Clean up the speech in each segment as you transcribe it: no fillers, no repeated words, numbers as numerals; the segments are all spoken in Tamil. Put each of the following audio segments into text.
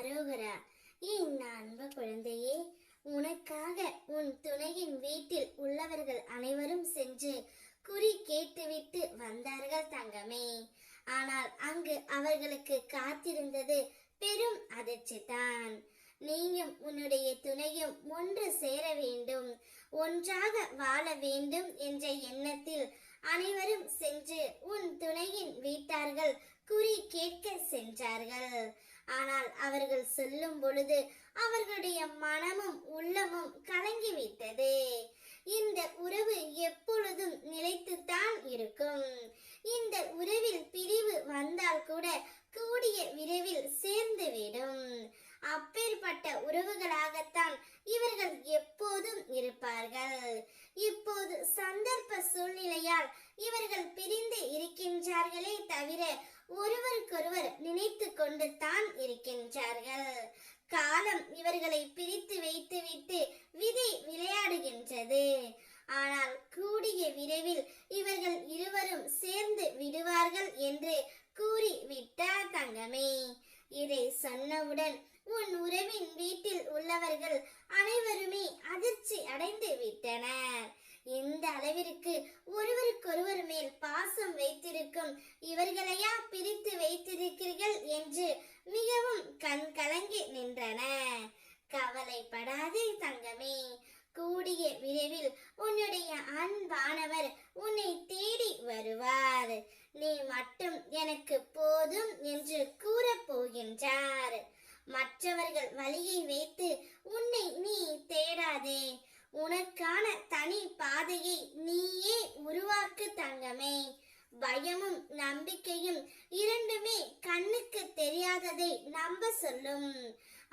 அரோகரா. என் அன்பு குழந்தையே, உனக்காக உன் துணையின் வீட்டில் உள்ளவர்கள் அனைவரும் சென்று குறி கேட்டுவிட்டு வந்தார்கள் தங்கமே. ஆனால் அங்கு அவர்களுக்கு காத்திருந்தது பெரும் அதிர்ச்சிதான். நீயும் உன்னுடைய துணையும் ஒன்று சேர வேண்டும், ஒன்றாக வாழ வேண்டும் என்ற எண்ணத்தில் அனைவரும் சென்று உன் துணையின் வீட்டார்கள் குறி கேட்க சென்றார்கள். ஆனால் அவர்கள் சொல்லும் பொழுது அவர்களுடைய மனமும் உள்ளமும் கலங்கிவிட்டது. இந்த உறவு எப்பொழுதும் நிலைத்துத்தான் இருக்கும். இந்த உறவில் பிரிவு வந்தால் கூட கூடிய விரைவில் சேர்ந்துவிடும். அப்பேற்பட்ட உறவுகளாகத்தான் இவர்கள் எப்போதும் இருப்பார்கள். இப்போது சந்தர்ப்ப சூழ்நிலையால் இவர்கள் பிரிந்து இருக்கின்றார்களே தவிர ஒருவருக்கொருவர் நினைத்து கொண்டு தான் இருக்கின்றார்கள். காலம் இவர்களை பிரித்து வைத்துவிட்டு விதி விளையாடுகின்றது. ஆனால் கூடிய விரைவில் இவர்கள் இருவரும் சேர்ந்து விடுவார்கள் என்று கூறி விட்டார் தங்கமே. இதை சொன்னவுடன் உன் உறவின் வீட்டில் உள்ளவர்கள் அனைவருமே அதிர்ச்சி அடைந்து விட்டனர். எந்த அளவிற்கு ஒருவருக்கொருவர் மேல் பாசம் வைத்திருக்கும் இவர்களையா பிரித்து வைத்திருக்கிறீர்கள் என்று மிகவும் கண் கலங்கி நின்றனர். கவலைப்படாதே தங்கமே, கூடிய விரைவில் உன்னுடைய அன்பானவர் உன்னை தேடி வருவார். நீ மட்டும் எனக்கு போதும் என்று கூறப் போகின்றார். மற்றவர்கள் வழியை வைத்து உன்னை நீ தேடாதே. உனக்கான தனி பாதையை நீயே உருவாக்கு தங்கமே. பயமும் நம்பிக்கையும் இரண்டுமே கண்ணுக்கு தெரியாததை நம்ப சொல்லும்.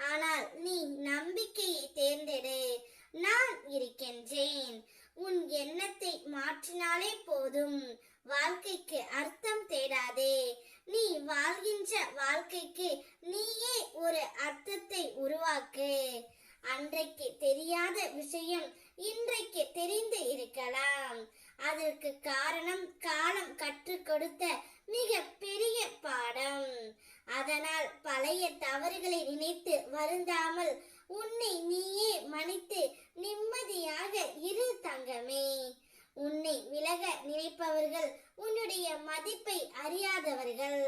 ஆனால் நீ நம்பிக்கையை தேர்ந்தெடு. நான் இருக்கின்றேன். உன் எண்ணத்தை மாற்றினாலே போதும். வாழ்க்கைக்கு அர்த்தம் தேடாதே. நீ வாழ்கின்ற வாழ்க்கைக்கு நீயே ஒரு அர்த்தத்தை உருவாக்கு. அன்றைக்கு தெரியாத விஷயம் இன்றைக்கு தெரிந்து இருக்கலாம். அதற்கு காரணம் காலம் கற்றுக் கொடுத்த மிக பெரிய பாடம். அதனால் பழைய தவறுகளை நினைத்து வருந்தாமல் உன்னை நீயே மன்னித்து நிம்மதியாக இரு தங்கமே. உன்னை விலக நினைப்பவர்கள் உன்னுடைய மதிப்பை அறியாதவர்கள்.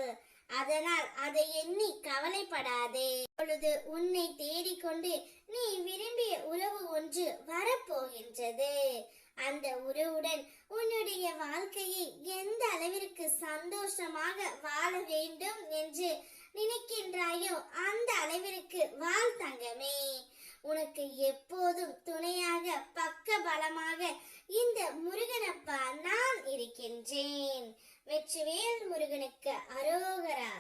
அதனால் அதை எண்ணி கவலைப்படாதே. இப்பொழுது உன்னை தேடிக்கொண்டு நீ விரும்பிய உறவு ஒன்று வரப்போகின்றது. அந்த உறவுடன் உன்னுடைய வாழ்க்கையை எந்த அளவிற்கு சந்தோஷமாக வாழ வேண்டும் என்று நினைக்கின்றாயோ அந்த அளவிற்கு வாழ் தங்கமே. உனக்கு எப்போதும் துணையாக பக்க பலமாக இந்த முருகனப்பா நான் இருக்கின்றேன். வெற்றிவேல் முருகனுக்கு அரோகரா.